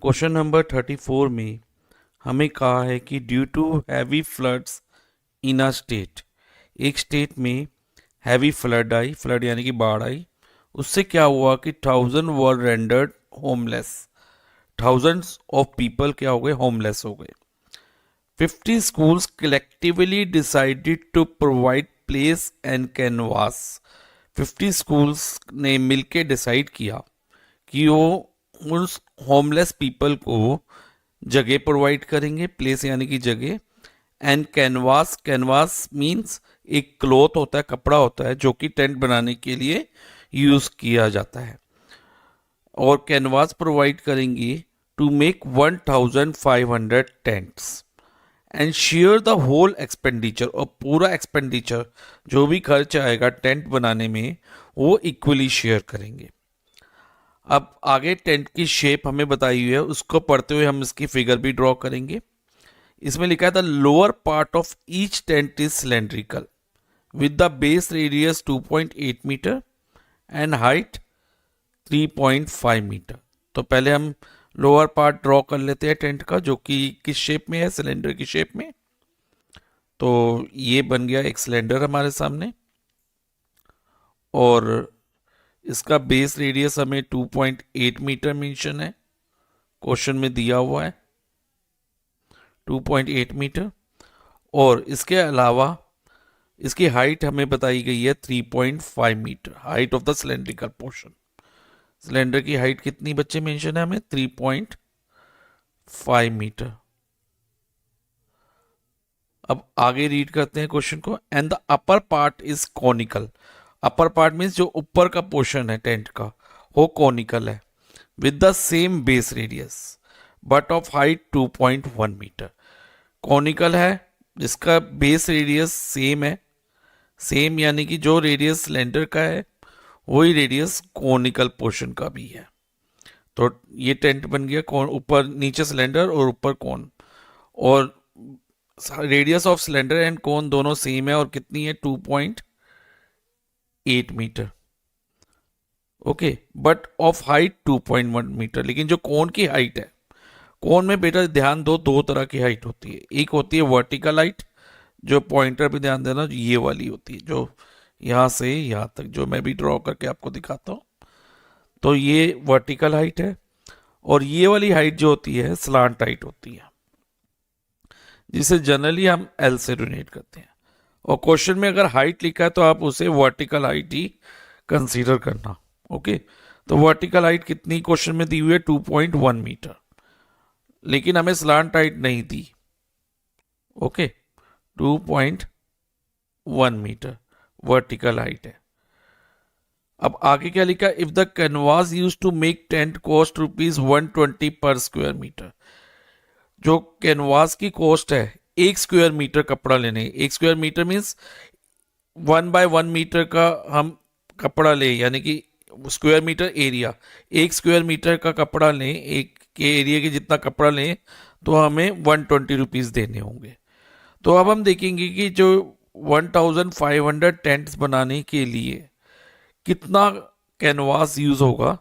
Question number 34 में हमें कहा है कि due to heavy floods in a state, एक स्टेट में हैवी फ्लड आई, फ्लड यानी कि बाढ़ आई, उससे क्या हुआ कि 1000 were rendered homeless, thousands of people क्या हो गए, होमलेस हो गए। 50 schools collectively decided to provide place and canvas। 50 schools ने मिलके डिसाइड किया कि वो उस होमलेस पीपल को जगह प्रोवाइड करेंगे, प्लेस यानी कि जगह, एंड कैनवास, कैनवास मीन्स एक क्लॉथ होता है, कपड़ा होता है जो कि टेंट बनाने के लिए यूज किया जाता है, और कैनवास प्रोवाइड करेंगे to make 1500 tents and share the whole expenditure, और पूरा एक्सपेंडिचर जो भी खर्च आएगा टेंट बनाने में वो इक्वली शेयर करेंगे। अब आगे टेंट की शेप हमें बताई हुई है, उसको पढ़ते हुए हम इसकी फिगर भी ड्रॉ करेंगे। इसमें लिखा है the lower part of each tent is cylindrical with the base radius 2.8 metre and height 3.5 metre. तो पहले हम लोअर पार्ट ड्रॉ कर लेते हैं टेंट का, जो कि किस शेप में है, सिलेंडर की शेप में। तो ये बन गया एक सिलेंडर हमारे सामने, और इसका बेस रेडियस हमें 2.8 मीटर मेंशन है, क्वेश्चन में दिया हुआ है 2.8 मीटर, और इसके अलावा इसकी हाइट हमें बताई गई है 3.5 metre, height of the cylindrical portion. Cylinder की हाइट कितनी बच्चे मेंशन है हमें, 3.5 मीटर। अब आगे रीड करते हैं क्वेश्चन को। And the upper part is conical, upper part means जो ऊपर का पोर्शन है टेंट का वो कॉनिकल है, with the same base radius but of height 2.1 metre. Conical है जिसका बेस रेडियस सेम है, सेम यानी कि जो रेडियस सिलेंडर का है वही रेडियस कॉनिकल पोर्शन का भी है। तो ये टेंट बन गया, कौन ऊपर नीचे सिलेंडर और ऊपर कौन, और radius of cylinder and cone दोनों सेम है, और कितनी है, 2.8 मीटर। Okay, but of height 2.1 metre. लेकिन जो कोन की हाइट है, कोन में बेटा ध्यान दो, दो तरह की हाइट होती है। एक होती है वर्टिकल हाइट, जो पॉइंटर पे ध्यान देना, ये वाली होती है जो यहां से यहां तक, जो मैं भी ड्रॉ करके आपको दिखाता हूं। तो ये वर्टिकल हाइट है, और ये वाली हाइट जो होती है स्लांट हाइट होती है, जिसे जनरली हम एल से डोनेट करते हैं। और क्वेश्चन में अगर हाइट लिखा है तो आप उसे वर्टिकल हाइट ही कंसीडर करना। ओके, तो वर्टिकल हाइट कितनी क्वेश्चन में दी हुई है, 2.1 मीटर, लेकिन हमें स्लांट हाइट नहीं दी। ओके, 2.1 मीटर वर्टिकल हाइट है। अब आगे क्या लिखा, if the canvas use to make tent cost ₹120 per square metre. जो कैनवास की कॉस्ट है एक स्क्वायर मीटर कपड़ा लेने, एक स्क्वायर मीटर मीन्स 1/1 मीटर का हम कपड़ा ले, यानी कि स्क्वायर मीटर एरिया, एक स्क्वायर मीटर का कपड़ा लें, एक के एरिया के जितना कपड़ा लें तो हमें ₹120 देने होंगे। तो अब हम देखेंगे कि जो 1500 टेंट्स बनाने के लिए कितना कैनवास यूज होगा।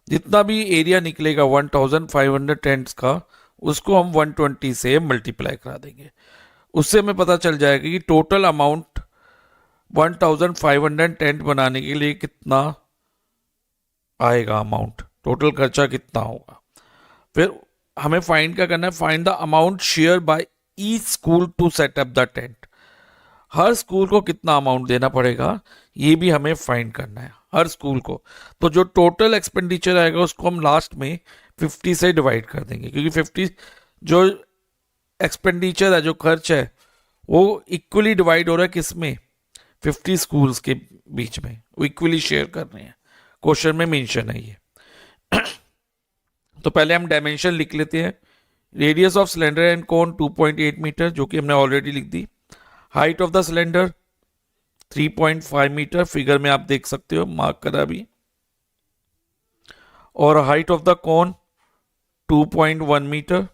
जितना भी एरिया निकलेगा 1500 टेंट्स का, उसको हम 120 से मल्टीप्लाई करा देंगे। उससे हमें पता चल जाएगा कि टोटल अमाउंट 1500 टेंट बनाने के लिए कितना आएगा, अमाउंट टोटल खर्चा कितना होगा। फिर हमें फाइंड क्या करना है, find the amount share by each school to set up the tent. हर स्कूल को कितना अमाउंट देना पड़ेगा ये भी हमें फाइंड करना है, हर स्कूल को। तो जो टोटल एक्सपेंडिचर आएगा उसको हम लास्ट में 50 से डिवाइड कर देंगे, क्योंकि 50 जो एक्सपेंडिचर है, जो खर्च है, वो इक्वली डिवाइड हो रहा है किस में, 50 स्कूल्स के बीच में, वो इक्वली शेयर कर रहे हैं। क्वेश्चन में मेंशन है ये। तो पहले हम डायमेंशन लिख लेते हैं। Radius of cylinder and cone 2.8 metre, जो कि हमने ऑलरेडी लिख दी। Height of the cylinder 3.5 metre, figure में आप देख सकते हो, मार्क करा भी। और height of the cone 2.1 metre,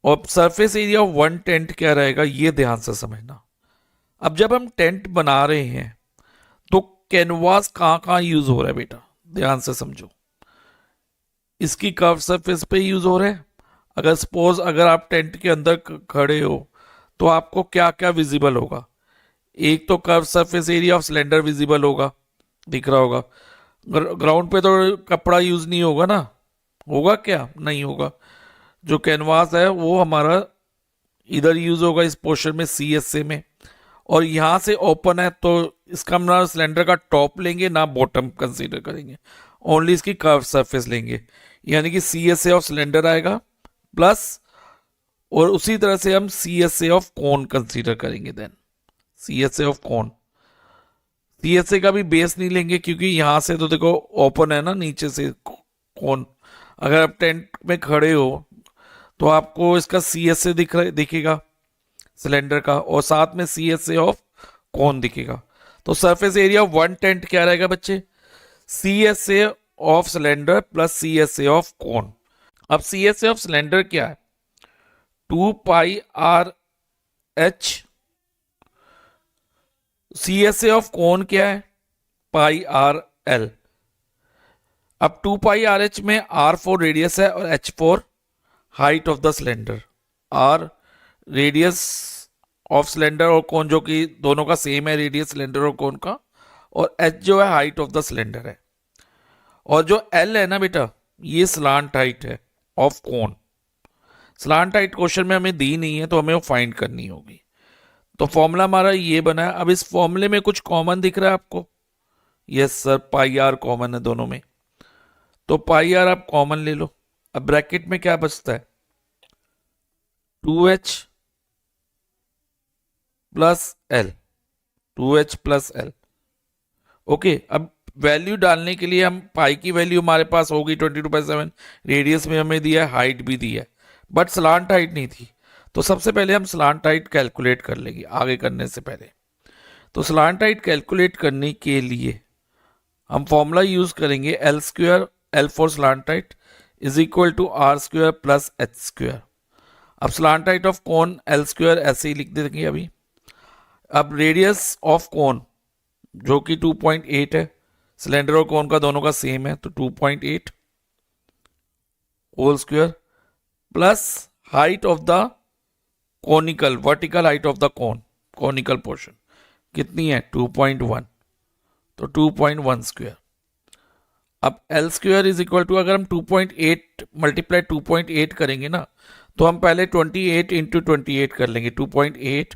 और surface area of one tent क्या रहेगा ये ध्यान से समझना। अब जब हम टेंट बना रहे हैं तो कैनवास कहां कहां यूज हो रहा है बेटा, ध्यान से समझो। इसकी कर्व सरफेस पे यूज हो रहे हैं। अगर सपोज अगर आप टेंट के अंदर खड़े हो तो आपको क्या क्या विजिबल होगा? एक तो curve surface area of cylinder visible होगा, दिख रहा होगा। ग्राउंड पे तो कपड़ा यूज नहीं होगा ना, होगा क्या? नहीं होगा। जो कैनवास है वो हमारा इधर यूज होगा इस पोर्शन में, सी एस ए में। और यहां से ओपन है तो इसका हम ना सिलेंडर का टॉप लेंगे ना बॉटम कंसीडर करेंगे, ओनली इसकी कर्व सरफेस लेंगे। यानी कि C S A of cylinder आएगा प्लस, और उसी तरह से हम C S A of cone consider करेंगे। Then C S A of cone, C S A का भी बेस नहीं लेंगे क्योंकि यहां से तो देखो ओपन है ना नीचे से कोन। अगर आप टेंट में खड़े हो तो आपको इसका सी एस ए दिखेगा सिलेंडर का, और साथ में सी एस ए ऑफ कौन दिखेगा। तो surface area of one tent क्या रहेगा बच्चे? C S A of cylinder plus C S A of cone. अब C S A of cylinder क्या है? 2πr h। C S A of cone क्या है? πr l। अब 2πrh में r4 रेडियस है और h4 height of the cylinder. r radius of cylinder और कोन जो कि दोनों का सेम है, रेडियस सिलेंडर और कोन का, और h जो है हाइट ऑफ द सिलेंडर है। और जो l है ना बेटा, ये स्लांट हाइट है of cone. Slant height question में हमें दी नहीं है तो हमें वो फाइंड करनी होगी। तो फॉर्मूला हमारा ये बना है। अब इस फॉर्मूले में कुछ कॉमन दिख रहा है आपको? Yes sir, pi r common है दोनों में, तो पाई आर आप कॉमन ले लो। अब ब्रैकेट में क्या बचता है? 2h plus L, 2h plus L. Okay, अब वैल्यू डालने के लिए हम पाई की वैल्यू हमारे पास होगी 22/7, रेडियस में हमें दिया है, हाइट भी दी है, बट स्लांट हाइट नहीं थी। तो सबसे पहले हम स्लांट हाइट कैलकुलेट कर लेंगे आगे करने से पहले। तो स्लांट हाइट कैलकुलेट करने के लिए हम फॉर्मूला यूज करेंगे L square, L for slant height is equal to R square plus H square. अब slant height of cone L square ऐसे ही लिख देंगे अभी। अब रेडियस ऑफ कोन जो कि 2.8 है, सिलेंडर और कोन का दोनों का सेम है, तो 2.8 whole square plus height of the conical, vertical height of the cone, conical portion कितनी है? 2.1, तो 2.1 स्क्वायर। अब L square is equal to, अगर हम 2.8 मल्टीप्लाई 2.8 करेंगे ना, तो हम पहले 28 इंटू 28 कर लेंगे। 2.8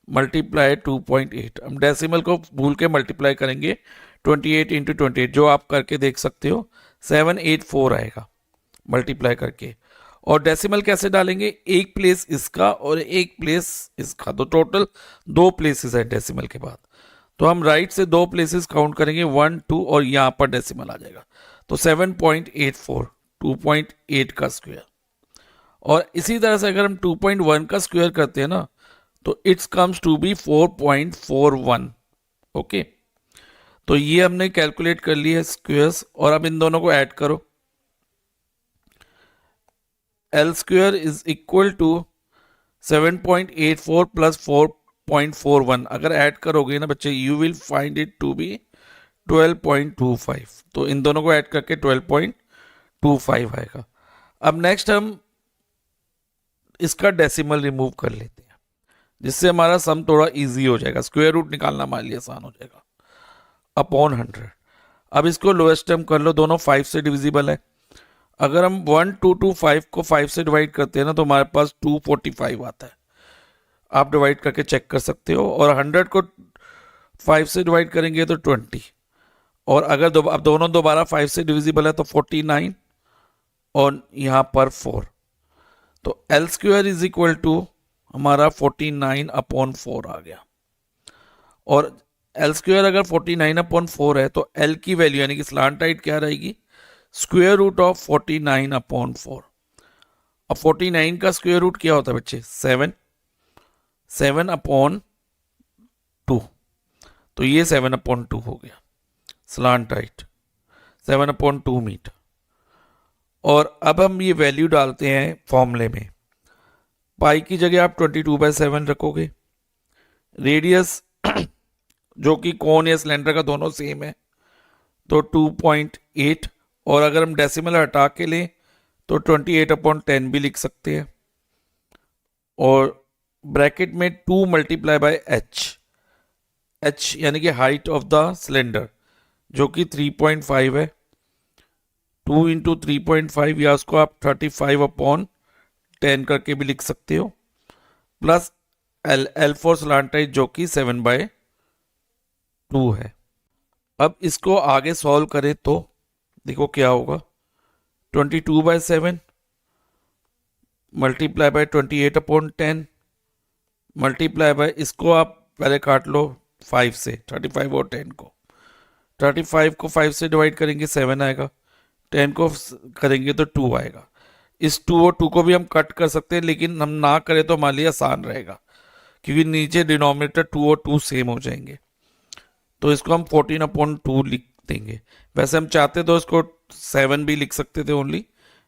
मल्टीप्लाई 2.8, हम डेसिमल को भूल के मल्टीप्लाई करेंगे 28 इंटू 28, जो आप करके देख सकते हो 784 आएगा मल्टीप्लाई करके। और डेसिमल कैसे डालेंगे? एक प्लेस इसका और एक प्लेस इसका, तो टोटल 2 प्लेसेस है डेसिमल के बाद। तो हम राइट से 2 प्लेसेस काउंट करेंगे, 1 2, और यहां पर डेसिमल आ जाएगा, तो 7.84, 2.8 का स्क्वायर। और इसी तरह से अगर हम 2.1 का स्क्वायर करते हैं ना, तो it's comes to be 4.41। Okay, तो ये हमने कैलकुलेट कर लिया है स्क्वायर्स, और अब इन दोनों को ऐड करो। L square is equal to 7.84 plus 4.41, अगर ऐड करोगे ना बच्चे, you will find it to be 12.25। तो इन दोनों को ऐड करके 12.25 आएगा। अब नेक्स्ट हम इसका डेसिमल रिमूव कर लेते हैं, जिससे हमारा सम थोड़ा इजी हो जाएगा, स्क्वायर रूट निकालना हमारे लिए आसान हो जाएगा, अपॉन 100। अब इसको लोएस्ट टर्म कर लो, दोनों 5 से डिविजिबल है। अगर हम 1225 को 5 से डिवाइड करते हैं ना, तो हमारे पास 245 आता है। आप डिवाइड करके चेक कर सकते हो। और 100 को 5 से डिवाइड करेंगे तो 20, और अगर अब दोनों दोबारा 5 से डिविजिबल है तो 49, और यहां पर 4। तो L square is equal to हमारा 49/4 आ गया। और एल स्क्वायर अगर 49/4 है तो एल की वैल्यू यानी कि स्लांट हाइट क्या रहेगी? Square root of 49/4। अब 49 का स्क्वायर रूट क्या होता है बच्चे? 7, 7/2, तो ये 7/2 हो गया स्लांट हाइट, 7/2 मीटर। और अब हम ये वैल्यू डालते हैं फॉर्मूले में। पाई की जगह आप 22/7 रखोगे, रेडियस जो कि कोन या सिलेंडर का दोनों सेम है, तो 2.8, और अगर हम डेसिमल हटा के लें तो 28/10 भी लिख सकते हैं। और ब्रैकेट में 2 मल्टीप्लाई बाय एच यानी कि हाइट ऑफ द सिलेंडर जो कि 3.5 है। 2 इंटू 3.5 या उसको आप 35/10 करके भी लिख सकते हो, प्लस एल फॉर स्लांटाइड जो कि 7/2 है। अब इसको आगे सॉल्व करें तो देखो क्या होगा, 22/7 मल्टीप्लाई बाय 28/10 मल्टीप्लाई बाय, इसको आप पहले काट लो 5 से, 35 और 10 को। 35 को 5 से डिवाइड करेंगे 7 आएगा, 10 को करेंगे तो 2 आएगा। इस 2 और 2 को भी हम कट कर सकते हैं, लेकिन हम ना करें तो हमारे लिए आसान रहेगा क्योंकि नीचे डिनोमिनेटर 2 और 2 सेम हो जाएंगे। तो इसको हम 14/2 लिख देंगे। वैसे हम चाहते तो इसको 7 भी लिख सकते थे ओनली,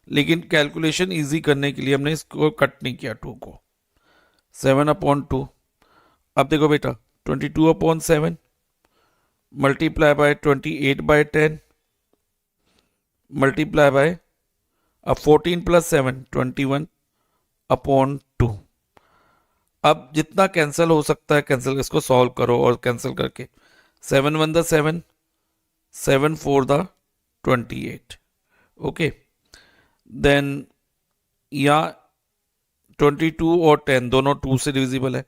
लेकिन कैलकुलेशन इजी करने के लिए हमने इसको कट नहीं किया 2 को। 7/2। अब देखो बेटा 22/7 मल्टीप्लाई बाय 28/10 मल्टीप्लाई बाय, अब 14 + 7 21/2। अब जितना कैंसिल हो सकता है कैंसिल, इसको सॉल्व करो और कैंसिल करके 7 1 द 7, 7 4 द 28। ओके, देन यहाँ 22 और 10 दोनों 2 से डिविजिबल है।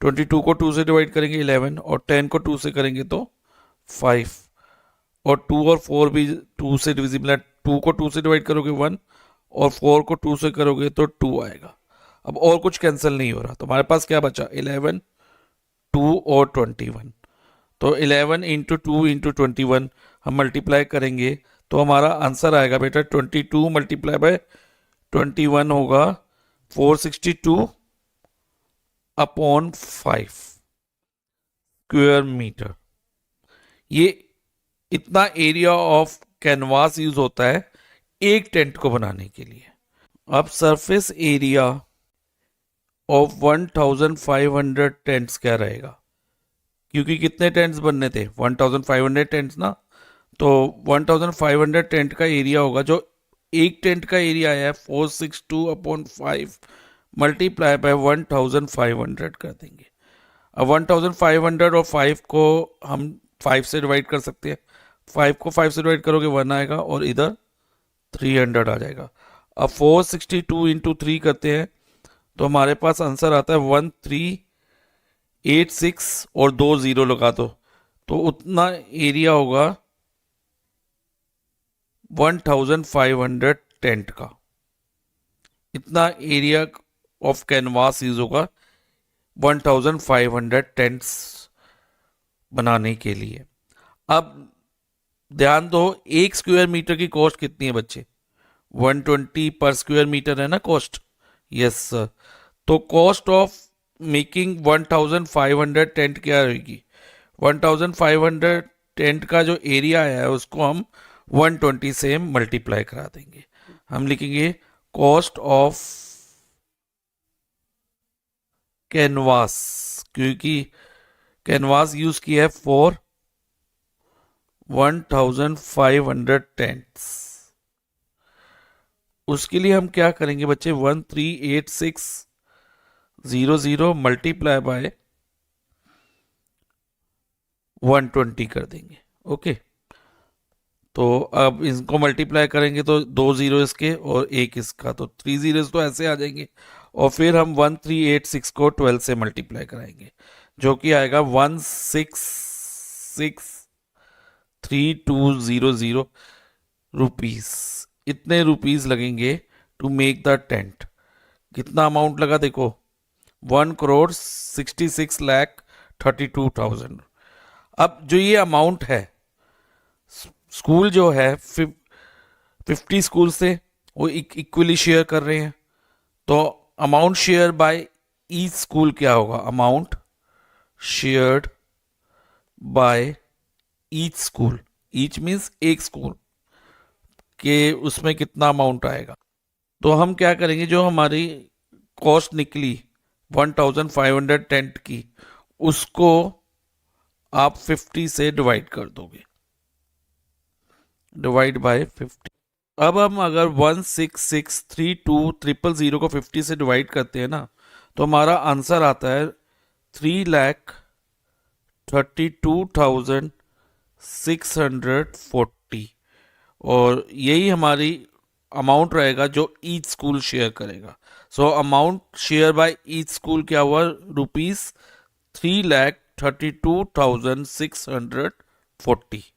22 को 2 से डिवाइड करेंगे 11 और 10 को 2 से करेंगे तो 5, और 2 और 4 भी 2 से डिविजिबल है। 2 को 2 से डिवाइड करोगे 1 और 4 को 2 से करोगे तो 2 आएगा। अब और कुछ कैंसिल नहीं हो रहा तो हमारे पास क्या बचा, 11, 2 और 21। तो 11 इंटू 2 इंटू 21 हम मल्टीप्लाई करेंगे तो हमारा आंसर आएगा बेटा 22 मल्टीप्लाई बाय 21 होगा 462/5 स्क्वायर मीटर। ये इतना एरिया ऑफ कैनवास यूज होता है एक टेंट को बनाने के लिए। अब सरफेस एरिया ऑफ 1500 टेंट्स क्या रहेगा, क्योंकि कितने टेंट्स बनने थे 1500 टेंट्स ना, तो 1500 टेंट का एरिया होगा, जो एक टेंट का एरिया है 462/5 मल्टीप्लाई बाय 1500 कर देंगे। अब 1500 और 5 को हम 5 से डिवाइड कर सकते हैं। 5 को 5 से डिवाइड करोगे 1 आएगा और इधर 300 आ जाएगा। अब 462 इंटू 3 करते हैं तो हमारे पास आंसर आता है 1386 और 2 0 लगा दो तो उतना एरिया होगा 1500 टेंट का। इतना एरिया ऑफ कैनवास यूज होगा 1500 टेंट्स बनाने के लिए। अब ध्यान दो, 1 स्क्वायर मीटर की कॉस्ट कितनी है बच्चे, 120 पर स्क्वायर मीटर है ना कॉस्ट। यस सर, तो कॉस्ट ऑफ मेकिंग 1500 टेंट क्या रहेगी, 1500 टेंट का जो एरिया है उसको हम 120 से मल्टीप्लाई करा देंगे। हम लिखेंगे कॉस्ट ऑफ कैनवास, क्योंकि कैनवास यूज किया है फॉर 1500 टेंट्स। उसके लिए हम क्या करेंगे बच्चे, 138600 मल्टीप्लाई बाय 120 कर देंगे। ओके, तो अब इनको मल्टीप्लाई करेंगे तो 2 0 इसके और 1 इसका, तो 3 0 तो ऐसे आ जाएंगे। और फिर हम 1386 को 12 से मल्टीप्लाई कराएंगे जो कि आएगा 1663200 रुपीस। इतने रुपीस लगेंगे टू मेक द टेंट। कितना अमाउंट लगा देखो, 1,66,32,000। अब जो ये अमाउंट है, स्कूल जो है 50 स्कूल से वो इक्वली शेयर कर रहे हैं, तो amount share by each school क्या होगा, amount shared by each school, each means एक स्कूल के उसमें कितना अमाउंट आएगा। तो हम क्या करेंगे, जो हमारी कॉस्ट निकली 1500 टेंट की, उसको आप 50 से डिवाइड कर दोगे, डिवाइड बाय 50। अब हम अगर 1663200 को 50 से डिवाइड करते हैं ना, तो हमारा आंसर आता है 3,32,640, और यही हमारी अमाउंट रहेगा जो ईच स्कूल शेयर करेगा। So amount share by each school क्या हुआ, ₹3,32,640।